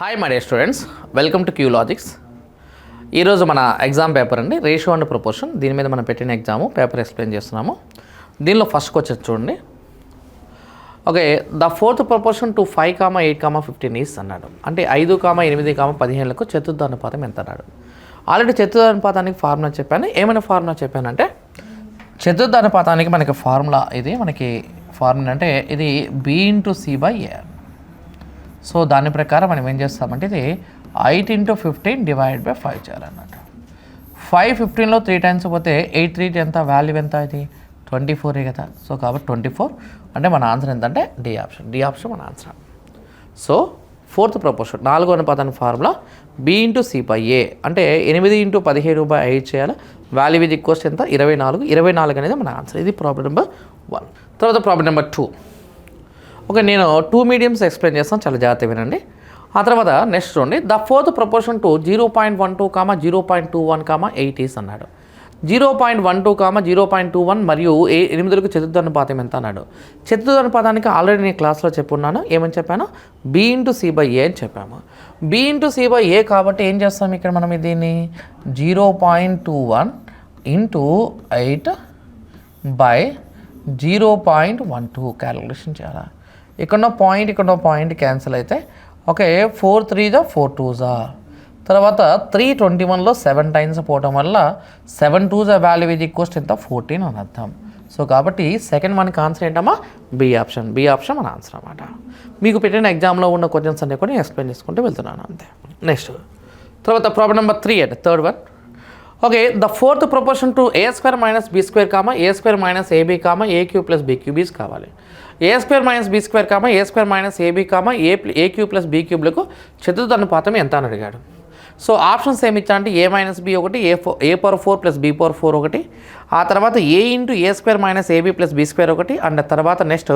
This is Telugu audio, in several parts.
Hi my dear students, welcome to Qlogics. ఈరోజు మన ఎగ్జామ్ పేపర్ అండి, రేషియో అండ్ ప్రపోర్షన్. దీని మీద మనం పెట్టిన ఎగ్జాము పేపర్ ఎక్స్ప్లెయిన్ చేస్తున్నాము. దీనిలో ఫస్ట్ క్వశ్చన్ చూడండి. Okay, the fourth proportion to 5,8,15 is అన్నాడు. అంటే 5,8,15లకు చతుర్థానుపాతం ఎంత అన్నాడు. ఆల్రెడీ చతుర్థానుపాతానికి ఫార్ములా చెప్పాను. ఏమైనా ఫార్ములా చెప్పానంటే చతుర్థానుపాతానికి మనకి ఫార్ములా అంటే ఇది B/C/A. సో దాని ప్రకారం మనం ఏం చేస్తామంటే ఇది 8 × 15 / 5 చేయాలన్నమాట. 5 15లో 3 టైమ్స్ పోతే 8 3 ఎంత వాల్యూ ఎంత, ఇది 24 కదా. సో కాబట్టి 24 అంటే మన ఆన్సర్ ఎంతంటే డి ఆప్షన్ మన ఆన్సర్. సో ఫోర్త్ ప్రపోర్షన్ 4వ అనుపాతానికి ఫార్ములా B/C/A అంటే 8 × 17/5 చేయాలి. వాల్యూ ఇది ఈక్వల్స్ ఎంత 24 అనేది మన ఆన్సర్. ఇది ప్రాబ్లం నెంబర్ 1. తర్వాత ప్రాబ్లం నెంబర్ 2. ఓకే, నేను 2 మీడియమ్స్ ఎక్స్ప్లెయిన్ చేస్తాను, చాలా జాగ్రత్త వినండి. ఆ తర్వాత నెక్స్ట్ చూడండి. The fourth proportion to 0.12, 0.21, 8 is అన్నాడు. 0.12, 0.21 మరియు 8లకు చతుర్థానుపాతం ఎంత అన్నాడు. చతుర్థానుపాతానికి ఆల్రెడీ నేను క్లాస్లో చెప్పున్నాను. ఏమని చెప్పాను? B/C/A అని చెప్పాము. B/C/A కాబట్టి ఏం చేస్తాం ఇక్కడ మనం దీన్ని 0.21 × 8 / 0.12 క్యాలిక్యులేషన్ చేయాలి. ఇక్కడ పాయింట్ క్యాన్సిల్ అయితే ఓకే 4 3 4 2 తర్వాత 321లో 7 టైమ్స్ పోవటం వల్ల 7 2 వాల్యూ ఇది ఈక్వల్స్ ఎంత 14 అని అర్థం. సో కాబట్టి సెకండ్ మనకి ఆన్సర్ ఏంటమ్మా బి ఆప్షన్ మన ఆన్సర్ అన్నమాట. మీకు పెట్టిన ఎగ్జామ్లో ఉన్న క్వశ్చన్స్ అన్నీ కూడా ఎక్స్ప్లెయిన్ చేసుకుంటూ వెళ్తున్నాను అంతే. నెక్స్ట్ తర్వాత ప్రాబ్లం నెంబర్ 3 అంటే third one. Okay, the fourth proportion to A² - B², A² - AB, A³ + B³ is కావాలి. A² - B², A² - AB, A³ + B³ చతుర్థానుపాతం ఎంత అని అడిగాడు. సో ఆప్షన్స్ ఏమి ఇచ్చా అంటే A - B ఒకటి, A⁴ + B⁴ ఒకటి, ఆ తర్వాత A × A² - AB + B² ఒకటి, అండ్ తర్వాత next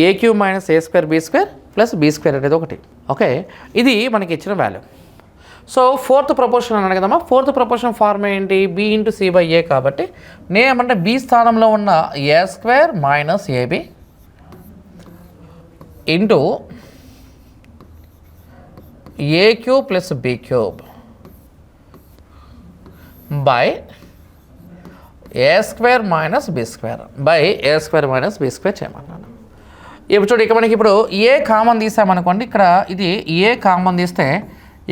A³ - A² B² + B² అనేది ఒకటి. ఓకే, ఇది మనకి ఇచ్చిన వాల్యూ. సో ఫోర్త్ ప్రపోర్షన్ అన్నాడు కదమ్మా. ఫోర్త్ ప్రపోర్షన్ ఫార్మ్ ఏంటి? B/C/A కాబట్టి నేనేమంటే B స్థానంలో ఉన్న A² - AB into A³ + B³ by A² - B² by A² - B² చేయమన్నాను. ఇప్పుడు చూడు, ఇక్కడ మనకి ఇప్పుడు ఏ కామన్ తీసామనుకోండి. ఇక్కడ ఇది ఏ కామన్ తీస్తే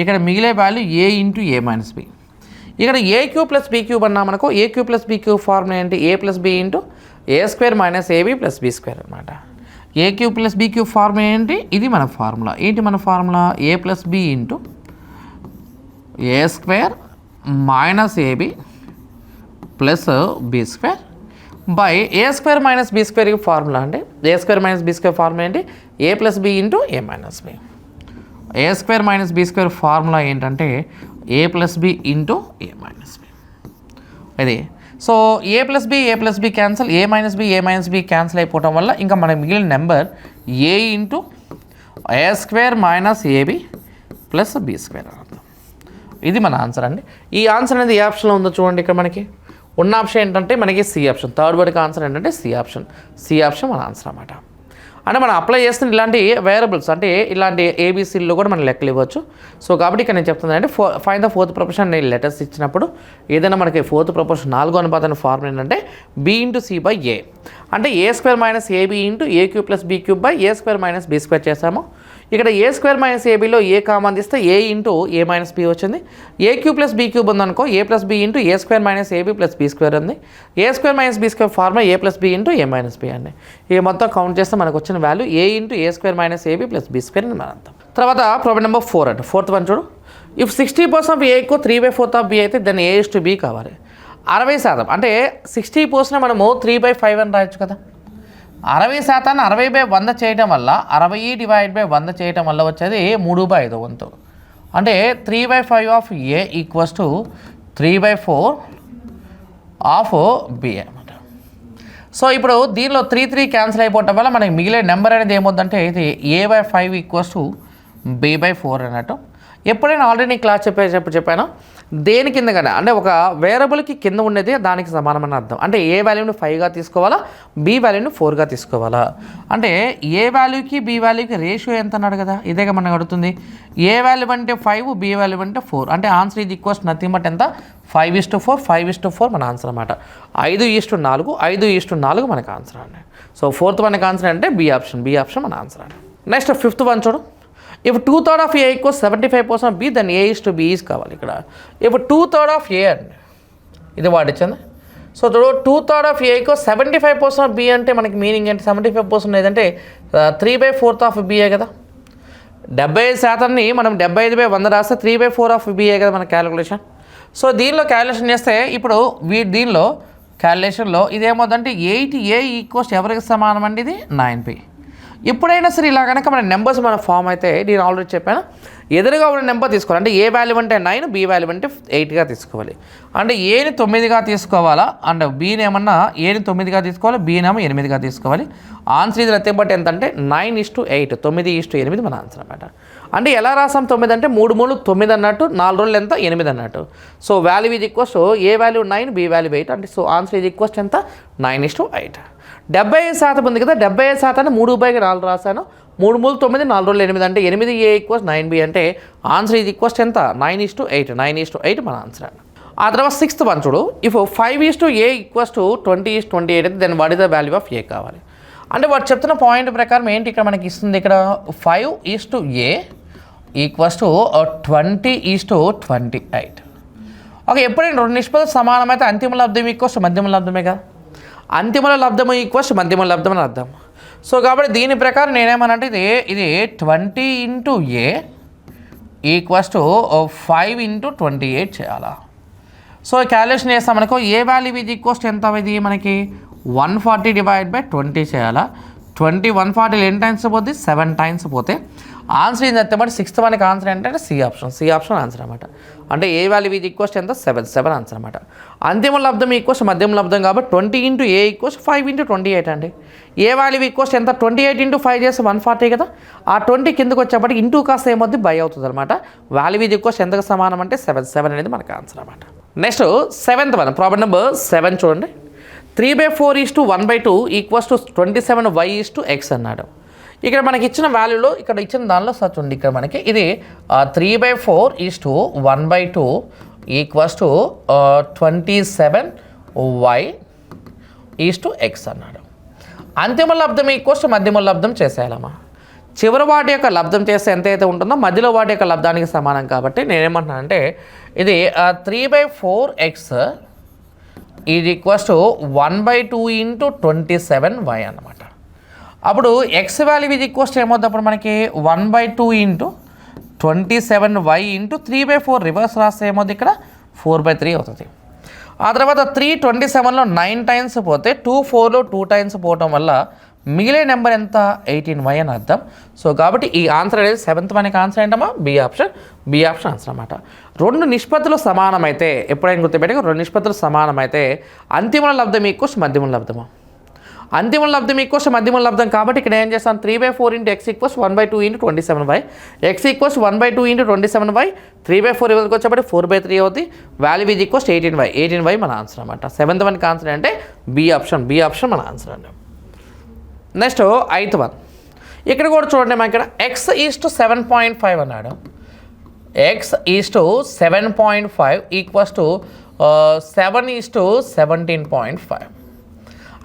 ఇక్కడ మిగిలే వాల్యూ A × A - B. ఇక్కడ A³ + B³ అన్నామనుకో. A³ + B³ formula ఏంటి? A + B × A² - AB + B² అనమాట. A³ + B³ ఫార్ములా ఏంటి? ఇది మన ఫార్ములా. ఏంటి మన formula? A + B × A² - AB + B² by A² - B² formula అంటే A² - B² ఫార్ములా ఏంటి? A + B × A - B. A² - B² formula ఏంటంటే A + B × A - B. ఇది so A + B cancel, A - B cancel అయిపోవటం వల్ల ఇంకా మనకి మిగిలిన number A × A² - AB + B² అర్థం. ఇది మన ఆన్సర్ అండి. ఈ ఆన్సర్ అనేది ఏ ఆప్షన్లో ఉందో చూడండి. ఇక్కడ మనకి ఉన్న ఆప్షన్ ఏంటంటే మనకి సి ఆప్షన్. థర్డ్ వర్డ్కి ఆన్సర్ ఏంటంటే సి ఆప్షన్ మన ఆన్సర్ అన్నమాట. అంటే మనం అప్లై చేస్తున్న ఇలాంటి వేరియబుల్స్ అంటే ఇలాంటి ఏబీసీల్లో కూడా మనం లెక్కలు ఇవ్వచ్చు. సో కాబట్టి ఇక్కడ నేను చెప్తున్నాను అంటే ఫైండ్ ద ఫోర్త్ ప్రపోర్షన్ నేను లెటర్స్ ఇచ్చినప్పుడు ఏదైనా మనకి ఫోర్త్ ప్రపోర్షన్ 4వ అనుపాతాన్ని ఫార్ములా ఏంటంటే B/C/A అంటే A² - AB × A³ + B³ by A² - B² చేసాము. ఇక్కడ A² - ABలో ఏ కామన్ తీస్తే A × A - B వచ్చింది. A³ + B³ ఉందనుకో A + B × A² - AB + B² ఉంది. A² - B² formula A + B × A - B అండి. ఇక మొత్తం కౌంట్ చేస్తే మనకు వచ్చిన value A × A² - AB + B² అని మన అర్థం. తర్వాత ప్రాబ్లం నెంబర్ 4 అంటే ఫోర్త్ వన్ చూడు. ఇఫ్ 60% ఆఫ్ A కు 3/4 ఆఫ్ B అయితే దెన్ A/B కావాలి. 60% అంటే 60% మనము 3/5 అని రాయొచ్చు కదా. 60% 60/100 చేయటం వల్ల 60/100 చేయటం వల్ల వచ్చేది 3/5 వంతు. అంటే 3/5 of A equals to 3/4 of B అనమాట. సో ఇప్పుడు దీనిలో 3 క్యాన్సిల్ అయిపోవటం వల్ల మనకి మిగిలే నెంబర్ అనేది ఏమవుతుందంటే ఇది A/5 ఈక్వల్స్ టు B/4 అన్నట్టు. ఎప్పుడైనా ఆల్రెడీ నేను క్లాస్ చెప్పాను దేని కింద కానీ అంటే ఒక వేరియబుల్కి కింద ఉండేది దానికి సమానమని అర్థం. అంటే ఏ వాల్యూని 5గా తీసుకోవాలా, బి వాల్యూని 4గా తీసుకోవాలా. అంటే ఏ వాల్యూకి బి వాల్యూకి రేషియో ఎంత అన్నాడు కదా, ఇదేగా మనకు అడుగుతుంది. ఏ వాల్యూ అంటే 5, బి వాల్యూ అంటే 4. అంటే ఆన్సర్ ఇది ఈక్వల్స్ నథింగ్ బట్ ఎంత 5:4, 5:4 మన ఆన్సర్ అనమాట. 5:4, 5:4 మనకు ఆన్సర్ అండి. సో 4th మనకి ఆన్సర్ అంటే బి ఆప్షన్ మన ఆన్సర్ అండి. నెక్స్ట్ 5th వన్ చూడు. If 2/3 of A equals 75% of B, then A is to B is కావాలి ఇక్కడ. ఇఫ్ 2/3 of A అండి ఇది వాడిచ్చింది. So 2/3 of A equals 75% of B అంటే మనకి మీనింగ్ ఏంటి? 75% ఏదంటే 3/4 of B కదా. 75% మనం 75/100 రాస్తే 3/4 of B కదా మన క్యాలిక్యులేషన్. సో దీనిలో క్యాలిక్యులేషన్ చేస్తే ఇప్పుడు దీనిలో క్యాలిక్యులేషన్లో ఇదేమవుతుందంటే 8A ఈక్వల్స్ ఎవరికి సమానం అండి? ఇది 9B. ఎప్పుడైనా సరే ఇలా కనుక మన నెంబర్స్ మన ఫామ్ అయితే నేను ఆల్రెడీ చెప్పాను, ఎదురుగా ఉన్న నెంబర్ తీసుకోవాలి. అంటే ఏ వాల్యూ అంటే 9, బి వాల్యూ అంటే 8గా తీసుకోవాలి. అంటే ఏని 9గా తీసుకోవాలా, అంటే బీని ఏమన్నా ఏని 9గా తీసుకోవాలి, బీనేమో 8గా తీసుకోవాలి. ఆన్సర్ ఇది నథింగ్ బట్ ఎంత అంటే 9:8, 9:8 మన ఆన్సర్ అనమాట. అంటే ఎలా రాసాం 9 అంటే 3 3 9 అన్నట్టు, 4 రోజులు ఎంత 8 అన్నట్టు. సో వాల్యూ ఇది ఈక్వల్స్ ఏ వాల్యూ 9, బి వాల్యూ 8. అంటే సో ఆన్సర్ ఇది ఈక్వల్స్ ఎంత 9:8. 75% ఉంది కదా, 75% 3/4 రాశాను. 3 3 9, 4 రోజులు 8 అంటే 8A ఈక్వల్స్ 9B. అంటే ఆన్సర్ ఇది ఈక్వల్స్ ఎంత 9:8 మన ఆన్సర్ అండి. ఆ తర్వాత 6th వన్ చూడు. ఇఫ్ 5:A ఈక్వల్స్ 20:28 అయితే then what is the value of A కావాలి. అంటే వాడు చెప్తున్న పాయింట్ ప్రకారం ఏంటి ఇక్కడ మనకి ఇస్తుంది, ఇక్కడ 5:A ఈక్వల్స్ 20:28. ఓకే, ఎప్పుడైనా రెండు నిష్పత్తులు సమానమైతే అంతిమ లబ్ధం ఈక్వల్స్ మధ్యమ లబ్ధమే కదా. అంతిమ లబ్ధము ఈక్వల్స్ మధ్యమ లబ్ధం అని అర్థం. సో కాబట్టి దీని ప్రకారం నేనేమనంటే ఇది 20 × A ఈక్వల్స్ 5:28 చేయాలా. సో క్యాలిక్యులేషన్ చేస్తాం మనకు ఏ వాల్యూ ఇది ఈక్వల్స్ ఎంత ఇది మనకి 140/20 చేయాలా. 140 ఎన్ని టైమ్స్ పోతే 7 టైమ్స్ పోతే ఆన్సర్ ఏంటి అంటే మరి 6th మనకి ఆన్సర్ ఏంటంటే సి ఆప్షన్ ఆన్సర్ అనమాట. అంటే ఏ వాల్యూ ఇది ఈక్వల్స్ ఎంత 7 ఆన్సర్ అనమాట. అంతిమ లబ్ధం ఈక్వల్స్ మధ్యమ లబ్ధం కాబట్టి 20 × A ఈక్వల్స్ 5:28 అండి. ఏ వాల్యూ ఈక్వల్స్ ఎంత 28 × 5 చేస్తే 140 కదా. ఆ 20 కిందకు వచ్చేప్పటికి ఇంటూ కాస్త ఏమవుతుంది బై అవుతుంది అనమాట. వాల్యూ ఇది ఈక్వల్స్ ఎంతకు సమానం అంటే 7 అనేది మనకి ఆన్సర్ అనమాట. Next 7th one problem number 7 చూడండి. 3/4:1/2 ఈక్వల్స్ 27y/x అన్నాడు. ఇక్కడ మనకి ఇచ్చిన వాల్యూలో ఇక్కడ ఇచ్చిన దానిలో సచ్ ఉంది. ఇక్కడ మనకి ఇది 3/4:1/2 ఈక్వల్స్ 27y/x అన్నాడు. అంతిమ లబ్ధం ఈక్వల్స్ మధ్యమ లబ్ధం చేసేయాలమ్మా. చివరి వాటి యొక్క లబ్ధం చేస్తే ఎంత అయితే ఉంటుందో మధ్యలో వాటి యొక్క లబ్ధానికి సమానం. కాబట్టి నేనేమంటున్నాను అంటే ఇది 3/4x ఇది ఈక్వల్స్ 1/2 × 27y అన్నమాట. అప్పుడు ఎక్స్ వాల్యూ ఇది ఈక్వల్స్ ఏమవుతుంది అప్పుడు మనకి 1/2 × 27y × 3/4 రివర్స్ రాస్తే ఏమవుతుంది ఇక్కడ 4/3 అవుతుంది. ఆ తర్వాత 327లో 9 టైమ్స్ పోతే 4లో 2 టైమ్స్ పోవటం వల్ల మిగిలే నెంబర్ ఎంత 18y అని అర్థం. సో కాబట్టి ఈ ఆన్సర్ అనేది 7th మనకి ఆన్సర్ ఏంటమ్మా బి ఆప్షన్ ఆన్సర్ అనమాట. రెండు నిష్పత్తులు సమానమైతే ఎప్పుడైనా గుర్తుపెట్టుకో, రెండు నిష్పత్తులు సమానమైతే అంతిమ లబ్ధం ఈక్వల్స్ మధ్యమ లబ్ధము. అంతిమ లబ్ధం ఈక్వల్స్ మధ్యమ లబ్ధం కాబట్టి ఇక్కడ ఏం చేస్తాను 3/4 × x equals 1/2 × 27y. x equals 1/2 × 27y. 3/4 ఇవ్వడానికి వచ్చేప్పటికి 4/3 అవుతుంది. వాల్యూ ఇది ఈక్వల్స్ 18y మన ఆన్సర్ అనమాట. 7th మనకి ఆన్సర్ అంటే బి ఆప్షన్ మన ఆన్సర్ అండి. Next 8th one. ఇక్కడ కూడా చూడండి మనకి ఇక్కడ x:7.5 అన్నాడు. x:7.5 equals 7:17.5.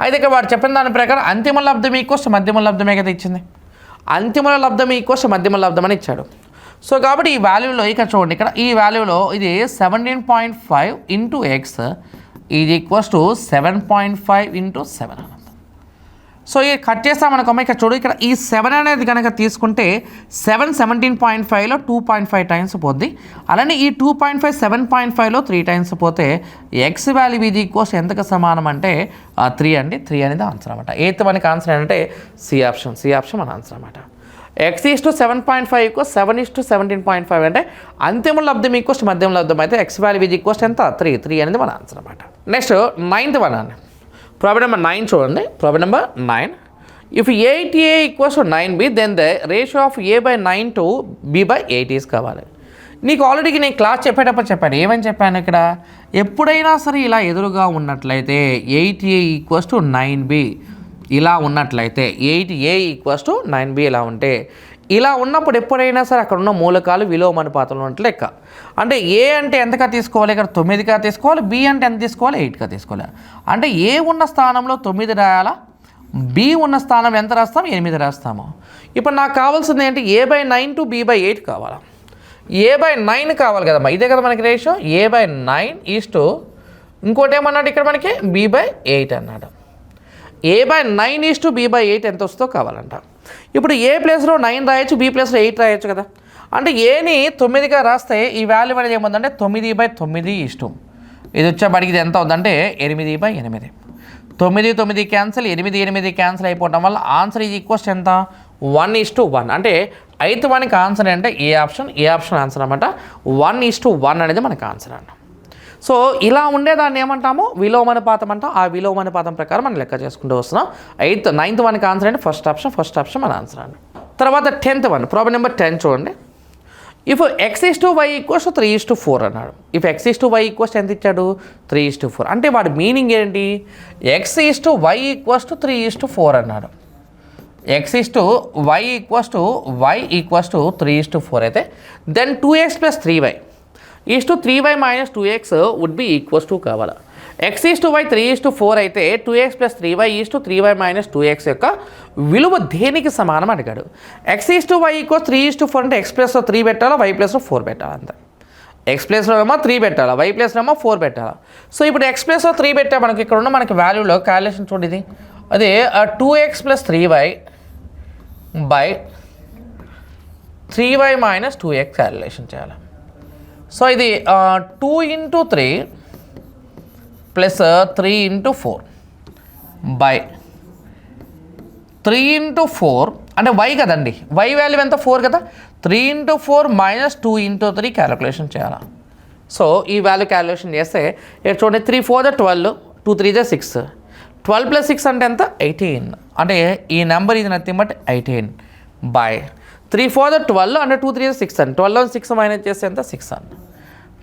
అయితే ఇక్కడ వాడు చెప్పిన దాని ప్రకారం అంతిమ లబ్ధం ఈక్వల్స్ మధ్యమ లబ్ధమే కదా ఇచ్చింది. అంతిమ లబ్ధం ఈక్వల్స్ మధ్యమ లబ్ధం అని ఇచ్చాడు. సో కాబట్టి ఈ వాల్యూలో ఇక్కడ చూడండి, ఇక్కడ ఈ వాల్యూలో ఇది 17.5 × x ఇది ఈక్వల్స్ 7.5 × 7 అన్నది. సో ఇది కట్ చేస్తామనుకోమా, ఇక్కడ చూడు ఇక్కడ ఈ 7 అనేది కనుక తీసుకుంటే 7 17.5లో 2.5 టైమ్స్ పోద్ది. అలానే ఈ 2.5 7.5లో 3 టైమ్స్ పోతే ఎక్స్ వాల్యూ ఇది ఈక్వల్స్ ఎంతకు సమానం అంటే 3 అండి. 3 అనేది ఆన్సర్ అనమాట. 8th మనకి ఆన్సర్ ఏంటంటే సి ఆప్షన్ మన ఆన్సర్ అనమాట. x:7.5 ఈక్వల్స్ 7:17.5 అంటే అంతిమ లబ్ధం ఈక్వల్స్ మధ్యమ లబ్ధం అయితే ఎక్స్ వాల్యూ ఇది ఈక్వల్స్ ఎంత 3 అనేది మన ఆన్సర్ అనమాట. నెక్స్ట్ 9th వన్ అండి. ప్రాబ్లం నెంబర్ 9 చూడండి. Problem number 9. If 8A equals 9B then the ratio of A/9 to B/8 is కావాలి. నీకు ఆల్రెడీ నేను క్లాస్ చెప్పేటప్పుడు చెప్పాను, ఏమని చెప్పాను ఇక్కడ, ఎప్పుడైనా సరే ఇలా ఎదురుగా ఉన్నట్లయితే 8a = 9b ఇలా ఉన్నట్లయితే 8a = 9b ఇలా ఉంటే, ఇలా ఉన్నప్పుడు ఎప్పుడైనా సరే అక్కడ ఉన్న మూలకాలు విలోమానుపాతంలో ఉన్నట్లు లెక్క. అంటే ఏ అంటే ఎంతగా తీసుకోవాలి, ఇక్కడ 9గా తీసుకోవాలి, బి అంటే ఎంత తీసుకోవాలి, 8గా తీసుకోవాలి. అంటే ఏ ఉన్న స్థానంలో 9 రాయాలా, బి ఉన్న స్థానం ఎంత రాస్తాం, 8 రాస్తాము. ఇప్పుడు నాకు కావాల్సింది ఏంటి, a/9 to b/8 కావాలా, a/9 కావాలి కదమ్మా, ఇదే కదా మనకి రేషియో. a/9 ఈస్టు ఇంకోటి ఏమన్నాడు ఇక్కడ మనకి, b/8 అన్నాడు. a/9 ఈస్టు b/8 ఎంత వస్తుందో కావాలంట. ఇప్పుడు ఏ ప్లేస్లో 9 రాయొచ్చు, బి ప్లేస్లో 8 రాయొచ్చు కదా. అంటే ఏని 9గా రాస్తే ఈ వాల్యూ అనేది ఏముందంటే 9/9 ఇష్టం. ఇది వచ్చేప్పటికి ఇది ఎంత అవుతుందంటే 8/8. 9 9 క్యాన్సిల్, 8 8 క్యాన్సిల్ అయిపోవడం వల్ల ఆన్సర్ ఈజ్ ఈక్వల్స్ ఎంత, 1:1. అంటే 8th వన్కి ఆన్సర్ అంటే ఏ ఆప్షన్ ఆన్సర్ అనమాట. 1:1 అనేది మనకు ఆన్సర్ అన్న. సో ఇలా ఉండేదాన్ని ఏమంటాము, విలోమానుపాతం అంటాం. ఆ విలోమానుపాతం ప్రకారం మనం లెక్క చేసుకుంటూ వస్తున్నాం. 9th వన్కి ఆన్సర్ అంటే ఫస్ట్ ఆప్షన్ మన ఆన్సర్ అండి. తర్వాత 10th వన్, ప్రాబ్లం నెంబర్ 10 చూడండి. ఇఫ్ x:y = 3:4 అన్నాడు. ఇఫ్ x:y = ఎంత ఇచ్చాడు, 3:4. అంటే వాడి మీనింగ్ ఏంటి, x:y = 3:4 అన్నాడు. x:y = 3:4 అయితే then 2x + 3y is to 3y - 2x would be equals to కావాలి. x:y 3:4 అయితే 2x + 3y is to 3y - 2x యొక్క విలువ దేనికి సమానం అడిగాడు. x:y = 3:4 అంటే x ప్లస్లో 3 పెట్టాలా, y ప్లస్లో 4 పెట్టాలా అంతే. x ప్లస్లో ఏమో 3 పెట్టాలా, y ప్లస్లో ఏమో 4 పెట్టాలా. సో ఇప్పుడు x ప్లస్లో 3 పెట్టా, మనకి ఇక్కడ ఉన్న మనకి వాల్యూలో క్యాలిక్యులేషన్ చూడండి. ఇది అదే 2x + 3y by 3y - 2x calculation చేయాలి. సో ఇది 2 × 3 + 3 × 4 బై 3 × 4 అంటే y కదండి, y వాల్యూ ఎంత 4 కదా. 3 × 4 - 2 × 3 క్యాలిక్యులేషన్ చేయాలి. సో ఈ వాల్యూ క్యాలిక్యులేషన్ చేస్తే ఇక్కడ చూడండి, 3 4 12, 2 3 6, 12 + 6 అంటే ఎంత, 18. అంటే ఈ నెంబర్ ఇది నథింగ్ బట్ 18 బై 3 4 12 అంటే 2 3 6 అని, 12 6 మైనస్ చేస్తే ఎంత, 6 అని.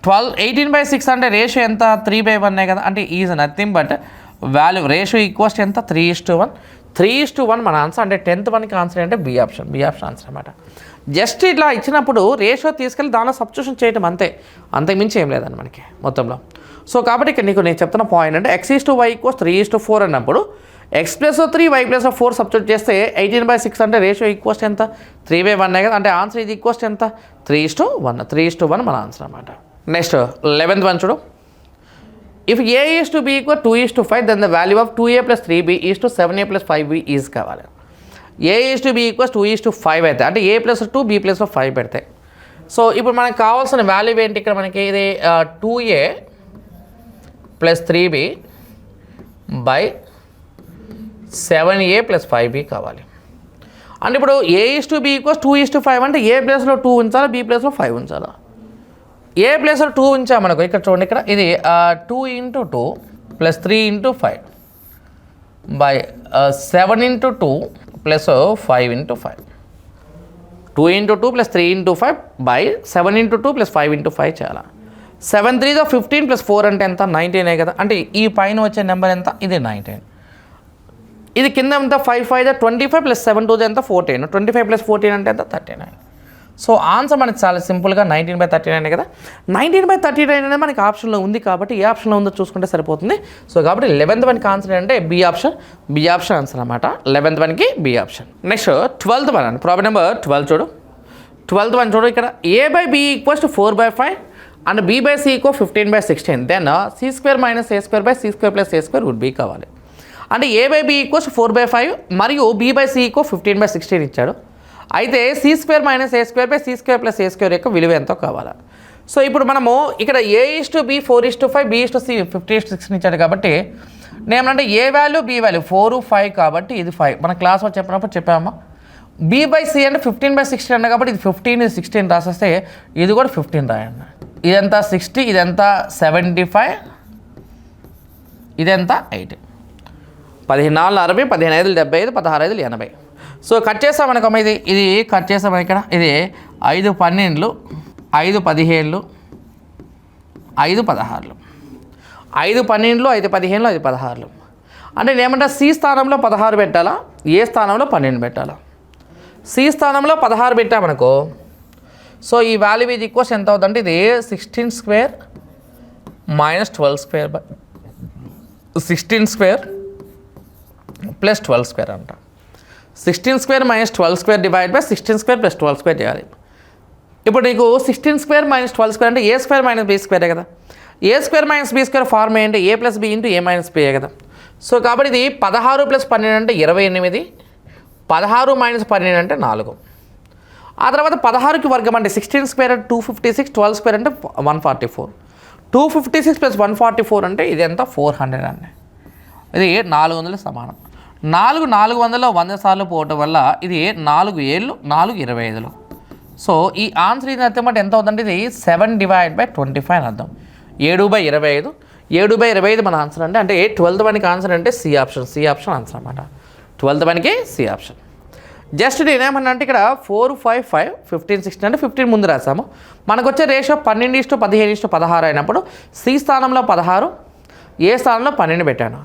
18/6 అంటే రేషియో ఎంత, 3/1 కదా. అంటే is nothing but value ratio equals ఎంత, 3:1. 3:1 మన ఆన్సర్. అంటే 10th వన్కి ఆన్సర్ అంటే బి ఆప్షన్ ఆన్సర్ అనమాట. జస్ట్ ఇట్లా ఇచ్చినప్పుడు రేషియో తీసుకెళ్ళి దానిలో సబ్స్టిట్యూషన్ చేయటం అంతే, అంతకుమించి ఏం లేదండి మనకి మొత్తంలో. సో కాబట్టి ఇక్కడ నీకు నేను చెప్తున్న పాయింట్ అంటే x:y = 3:4 అన్నప్పుడు x + 3 y + 4 సబ్స్టిట్యూట్ చేస్తే 18/6 అంటే రేషియో ఈక్వల్స్ ఎంత, 3/1 కదా. అంటే ఆన్సర్ ఇది ఈక్వల్స్ ఎంత, 3:1 మన ఆన్సర్ అనమాట. నెక్స్ట్ 11th వన్ చూడు. If a = b = 2:5 then the value of 2a + 3b = 7a + 5b is కావాలి. a = b = 2:5 అయితే అంటే a + 2 b + 5 పెడితే, సో ఇప్పుడు మనకు కావాల్సిన వాల్యూ ఏంటి ఇక్కడ మనకి, ఇది 2a + 3b by 7a + 5b కావాలి. అంటే ఇప్పుడు a = b = 2:5 అంటే a ప్లేస్లో 2 ఉంచాలా, b ప్లేస్లో 5 ఉంచాలా. ఏ ప్లేస్లో 2 ఉంచామనుకో, ఇక్కడ చూడండి, ఇక్కడ ఇది 2 × 2 + 3 × 5 బై 7 × 2 + 5 × 5. 2 × 2 + 3 × 5 బై 7 × 2 + 5 × 5 చేయాలి. 7 3 = 15 + 4 అంటే ఎంత, 19 కదా. అంటే ఈ పైన వచ్చే నెంబర్ ఎంత, ఇది 19. ఇది కింద ఎంత, 5 5 = 25 + 7 2 ఎంత, 14. 25 + 14 అంటే ఎంత, 39. సో ఆన్సర్ మనకి చాలా సింపుల్గా 19/39 కదా. 19/39 అనేది మనకి ఆప్షన్లో ఉంది కాబట్టి ఏ ఆప్షన్లో ఉందో చూసుకుంటే సరిపోతుంది. సో కాబట్టి 11th వన్కి ఆన్సర్ అంటే బి ఆప్షన్ ఆన్సర్ అనమాట. 11th వన్కి B option. Next 12th one అండి, ప్రాబ్లం నెంబర్ 12 చూడు. 12th వన్ చూడు, ఇక్కడ a/b = 4/5 and b/c = 15/16 then c² - a² c² + a² would be కావాలి. అంటే a/b = 4/5 మరియు b/c = 15/16 ఇచ్చాడు. అయితే c² - a² c² + a² యొక్క విలువ ఎంతో కావాలి. సో ఇప్పుడు మనము ఇక్కడ a = b 4:5 b = c 50:16 ఇచ్చాడు కాబట్టి నేనంటే ఏ వాల్యూ బి వాల్యూ 4 5 కాబట్టి ఇది 5 మన క్లాస్లో చెప్పినప్పుడు చెప్పామా. b/c అంటే 15/16 అన్న కాబట్టి ఇది 15 16 రాసేస్తే ఇది కూడా 15 రాయండి. ఇదంతా 60, ఇదంతా 75, ఇదంతా 80. 14 60, 15 75, 16 80. సో కట్ చేస్తామనుకో, ఇది కట్ చేస్తాం ఇక్కడ, ఇది 5 12 5 17, 5 16, 5 12, 5 15, 5 16. అంటే నేనేమంటా సి స్థానంలో 16 పెట్టాలా, ఏ స్థానంలో 12 పెట్టాలా? సి స్థానంలో 16 పెట్టామనుకో, సో ఈ వాల్యూ ఈజ్ ఈక్వల్స్ ఎంత అవుతుందంటే ఇది 16 square minus 12 square by 16 square plus 12 square అంట. 16 square minus 12 square divide by 16 square plus 12 square చేయాలి. ఇప్పుడు నీకు 16 స్క్వేర్ మైనస్ 12 స్క్వేర్ అంటే ఏ స్క్వేర్ మైనస్ బీ స్క్వేరే కదా. A square minus B square form ఏంటి? A plus B into A minus B కదా. సో కాబట్టి ఇది 16 ప్లస్ 12 అంటే 28, 16 మైనస్ 12 అంటే 4. ఆ తర్వాత 16కి వర్గం అంటే 16 స్క్వేర్ అంటే 256, 12 స్క్వేర్ అంటే 144. 256 ప్లస్ 144 అంటే ఇది ఎంత? 400 అండి. ఇది 400 సమానం. 400 100 సార్లు పోవటం వల్ల ఇది 4 7 4 25. సో ఈ ఆన్సర్ ఇది అర్థం అంటే ఎంత అవుతుందంటే ఇది 7 డివైడ్ బై 25 అని అర్థం. 7/25, 7/25 మన ఆన్సర్ అంటే 12th వన్కి ఆన్సర్ అంటే సి ఆప్షన్ ఆన్సర్ అనమాట. 12th వన్కి సి ఆప్షన్. జస్ట్ నేనేమన్నా అంటే ఇక్కడ 4 5 5 15 16 అంటే 15 ముందు రాసాము. మనకు వచ్చే రేషియో 12:15:16 అయినప్పుడు సి స్థానంలో 16, ఏ స్థానంలో 12 పెట్టాను.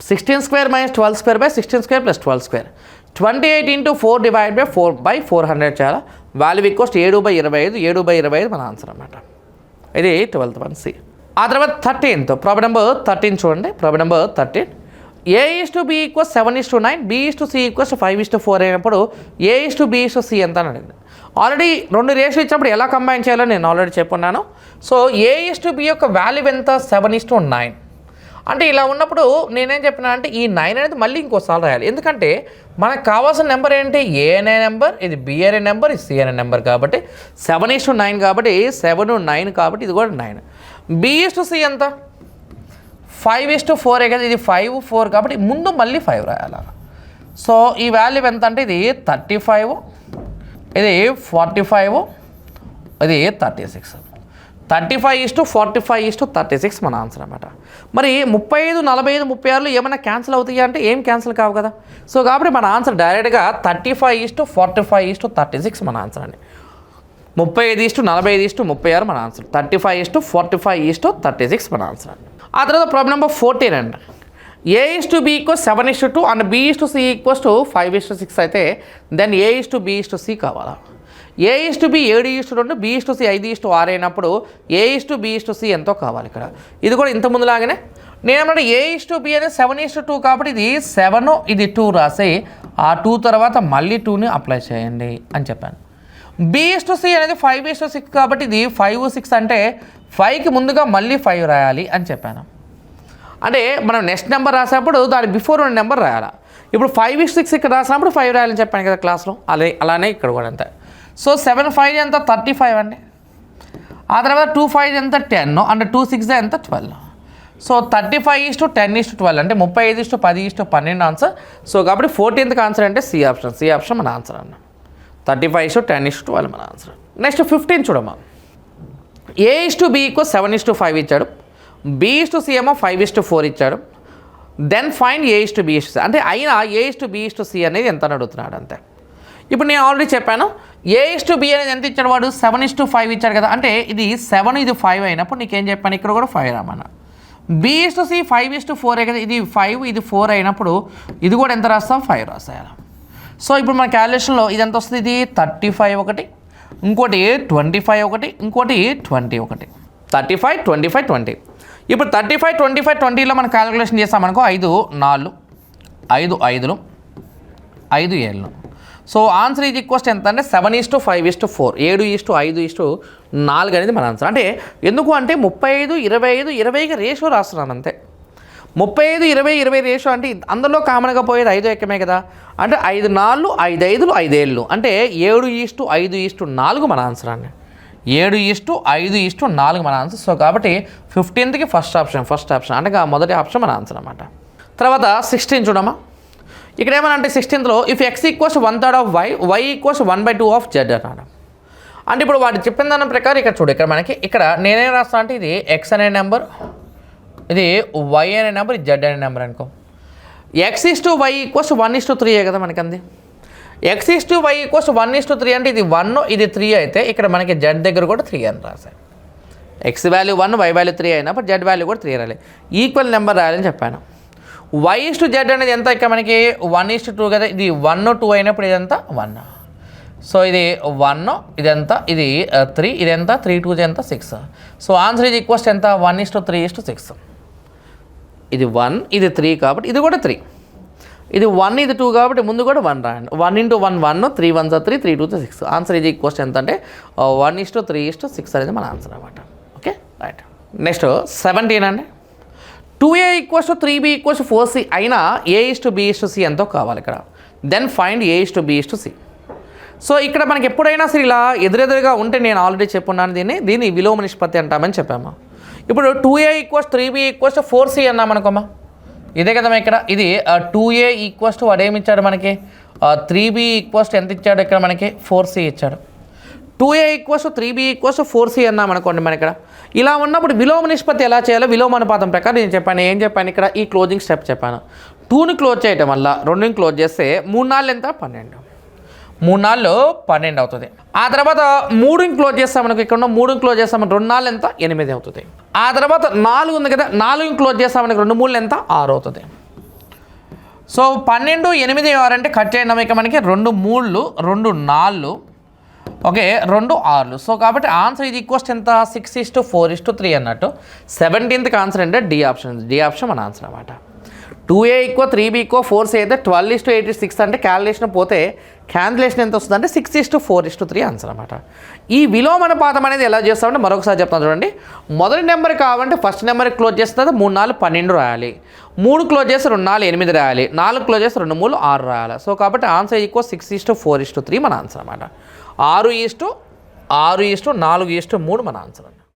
16 square minus 12 square by 16 square plus 12 square 28 into 4 divide by 4/400 చేయాలి. వాల్యూ ఈక్వల్స్ 7/25, 7/25 మన ఆన్సర్ అన్నమాట. ఇది 12th వన్ సి. ఆ తర్వాత 13th ప్రాబ్లం నెంబర్ 13 చూడండి. ప్రాబ్లం నెంబర్ 13 A:B = 7:9, B:C = 5:4 అయినప్పుడు A:B:C ఎంత అని అడిగింది. ఆల్రెడీ 2 రేషియో ఇచ్చినప్పుడు ఎలా కంబైన్ చేయాలో నేను ఆల్రెడీ చెప్పున్నాను. సో A:B యొక్క వాల్యూ ఎంత? 7:9. అంటే ఇలా ఉన్నప్పుడు నేనేం చెప్పినా అంటే ఈ 9 అనేది మళ్ళీ ఇంకోసారి రాయాలి. ఎందుకంటే మనకు కావాల్సిన నెంబర్ ఏంటి? ఏ అనే నెంబర్, ఇది బి అనే నెంబర్, ఇది సి అనే నెంబర్. కాబట్టి 7:9 కాబట్టి 7 9 కాబట్టి ఇది కూడా 9. B:C ఎంత? 5:4 కదా. ఇది 5 4 కాబట్టి ముందు మళ్ళీ 5 రాయాలి. సో ఈ వాల్యూ ఎంత అంటే ఇది 35, ఇది 45, ఇది 36. 35:45:36 మన ఆన్సర్ అన్నమాట. మరి 35 45 36 ఏమైనా క్యాన్సిల్ అవుతాయా అంటే ఏం క్యాన్సిల్ కావు కదా. సో కాబట్టి మన ఆన్సర్ డైరెక్ట్గా 35:45:36 మన ఆన్సర్ అండి. 35:45:36 మన ఆన్సర్. 35:45:36 మన ఆన్సర్ అండి. ఆ తర్వాత ప్రాబ్లం నెంబర్ 14 అండి. A:B = 7:2 అండ్ B:C = 5:6 అయితే దెన్ A:B:C కావాలా. A:B 7:2, B:C 5:6 అయినప్పుడు A:B:C ఎంతో కావాలి ఇక్కడ. ఇది కూడా ఇంత ముందులాగానే నేనేమంటే A:B అనేది 7:2 కాబట్టి ఇది 7 ఇది 2 రాసి ఆ 2 తర్వాత మళ్ళీ 2ని అప్లై చేయండి అని చెప్పాను. B:C అనేది 5:6 కాబట్టి ఇది 5 6 అంటే 5కి ముందుగా మళ్ళీ 5 రాయాలి అని చెప్పాను. అంటే మనం నెక్స్ట్ నెంబర్ రాసేటప్పుడు దాని బిఫోర్ ఉన్న నెంబర్ రాయాలి. ఇప్పుడు 5:6 ఇక్కడ రాసినప్పుడు 5 రాయాలని చెప్పాను కదా క్లాస్లో. అలానే ఇక్కడ కూడా అంతే. సో 7 5 ఎంత? 35 అండి. ఆ తర్వాత 2 5 ఎంత? 10 అంటే 2 6 ఎంత? 12. సో 35:10:12 అంటే 35:10:12 ఆన్సర్. సో కాబట్టి 14th ఆన్సర్ అంటే సి ఆప్షన్ మన ఆన్సర్ అన్న. 35:10:12 మన ఆన్సర్. నెక్స్ట్ 15 చూడమ్మా. A:B = 7:5 ఇచ్చాడు. B:C ఏమో 5:4 ఇచ్చాడు. దెన్ ఫైండ్ A:B:C అంటే అయినా A:B:C అనేది ఎంత అని అడుగుతున్నాడు అంతే. ఇప్పుడు నేను ఆల్రెడీ చెప్పాను A:B అనేది ఎంత ఇచ్చాడు వాడు? 7:5 ఇచ్చాడు కదా. అంటే ఇది 7 ఇది 5 అయినప్పుడు నీకేం చెప్పాను ఇక్కడ కూడా 5 రామన్నా. B:C 5:4 కదా. ఇది 5 ఇది 4 అయినప్పుడు ఇది కూడా ఎంత రాస్తాం? 5 రాస్తాను. సో ఇప్పుడు మన క్యాలిక్యులేషన్లో ఇది ఎంత వస్తుంది? ఇది 35 ఒకటి, ఇంకోటి 25 ఒకటి, ఇంకోటి 20 ఒకటి. 35 25 20. ఇప్పుడు 35 25 20లో మనం క్యాలిక్యులేషన్ చేస్తామనుకో 5 4 5 5 5 7. సో ఆన్సర్ ఇది ఈక్వల్స్ ఎంత అంటే 7:5:4 7:5:4 అనేది మన ఆన్సర్. అంటే ఎందుకు అంటే 35 25 20కి రేషియో రాస్తున్నాను అంతే. 35 20 20 రేషియో అంటే అందులో కామన్గా పోయేది 5 ఎక్కమే కదా. అంటే 5 4 5 5 5 7 అంటే 7:5:4 మన ఆన్సర్ అండి. 7:5:4 మన ఆన్సర్. సో కాబట్టి 15th ఫస్ట్ ఆప్షన్ అంటే మొదటి ఆప్షన్ మన ఆన్సర్ అన్నమాట. తర్వాత 16 చూడమ్మా. ఇక్కడ ఏమన్నా అంటే 16thలో if x = 1/3 of y, y = 1/2 of z అన్నాడు. అంటే ఇప్పుడు వాడు చెప్పిన దాని ప్రకారం ఇక్కడ చూడు, ఇక్కడ మనకి ఇక్కడ నేనేం రాస్తాను అంటే ఇది x అనే నెంబర్, ఇది y అనే నెంబర్, ఇది z అనే నెంబర్ అనుకో. x:y = 1:3 కదా మనకి అంది. x/y = 1:3 అంటే ఇది 1 ఇది 3 అయితే ఇక్కడ మనకి z దగ్గర కూడా 3 అని రాశాను. x వాల్యూ 1 y వాల్యూ 3 అయినప్పుడు z వాల్యూ కూడా 3 రాయాలి. ఈక్వల్ నెంబర్ రాయాలని చెప్పాను. y/z అనేది ఎంత ఇక్కడ మనకి 1:2 కదా, ఇది 1 2 అయినప్పుడు ఇదంతా 1. సో ఇది 1 ఇదంతా ఇది 3 ఇదంతా 3 2 ఎంత 6. సో ఆన్సర్ ఇది ఈక్వల్స్ ఎంత 1:3:6. ఇది 1 ఇది 3 కాబట్టి ఇది కూడా 3. ఇది 1 ఇది 2 కాబట్టి ముందు కూడా 1 రాయండి. 1 × 1 1 3 1 3 3 2 6. ఆన్సర్ ఇది ఈక్వల్స్ ఎంత అంటే 1:3:6 అనేది మన ఆన్సర్ అనమాట. Okay right. నెక్స్ట్ 17 అండి. 2a = 3b = 4c అయినా a/b/c ఎంతో కావాలి ఇక్కడ. Then find a/b/c. సో ఇక్కడ మనకి ఎప్పుడైనా సరే ఇలా ఎదురెదురుగా ఉంటే నేను ఆల్రెడీ చెప్పున్నాను దీన్ని విలోమ నిష్పత్తి అంటామని చెప్పాము. ఇప్పుడు 2a = 3b = 4c అన్నామనుకోమా, ఇదే కదా ఇక్కడ. ఇది 2a = వాడు ఏమి ఇచ్చాడు మనకి 3b = ఎంత ఇచ్చాడు ఇక్కడ మనకి 4c ఇచ్చాడు. 2a = 3b = 4c అన్నామనుకోండి మన ఇక్కడ. ఇలా ఉన్నప్పుడు విలోమ నిష్పత్తి ఎలా చేయాలో విలోమ అనుపాతం ప్రకారం నేను చెప్పాను. ఏం చెప్పాను ఇక్కడ ఈ క్లోజింగ్ స్టెప్ చెప్పాను. 2ని క్లోజ్ చేయటం వల్ల 2ని క్లోజ్ చేస్తే 3 4 ఎంత 12, 3 4 12 అవుతుంది. ఆ తర్వాత 3ని క్లోజ్ చేస్తాం మనకు ఇక్కడ ఉన్న 3ని క్లోజ్ చేస్తాం 2 4 ఎంత 8 అవుతుంది. ఆ తర్వాత 4 ఉంది కదా 4ని క్లోజ్ చేస్తాం మనకి 2 3 ఎంత 6 అవుతుంది. సో 12 8 6 అంటే కట్ చేయడం ఇక మనకి 2 3 2 4 ఓకే 2 6. సో కాబట్టి ఆన్సర్ ఇది ఈక్వల్స్ ఎంత 6:4:3 అన్నట్టు. 17th ఆన్సర్ అంటే డి ఆప్షన్ మన ఆన్సర్ అన్నమాట. 2a = 3b = 4c అయితే 12:8:6 అంటే క్యాలిక్యులేషన్ పోతే క్యాన్సిలేషన్ ఎంత వస్తుంది అంటే 6:4:3 ఆన్సర్ అనమాట. ఈ విలోమ అనుపాతం అనేది ఎలా చేస్తామంటే మరొకసారి చెప్తాను చూడండి. మొదటి నెంబర్ కావాలంటే ఫస్ట్ నెంబర్ క్లోజ్ చేస్తే 3 4 12 రాయాలి. 3 క్లోజ్ చేస్తే 2 4 8 రాయాలి. 4 క్లోజ్ చేస్తే 2 3 6 రాయాలి. సో కాబట్టి ఆన్సర్ ఈక్వల్ 6:4:3 మన ఆన్సర్ అనమాట. 6:4:3 మన ఆన్సర్.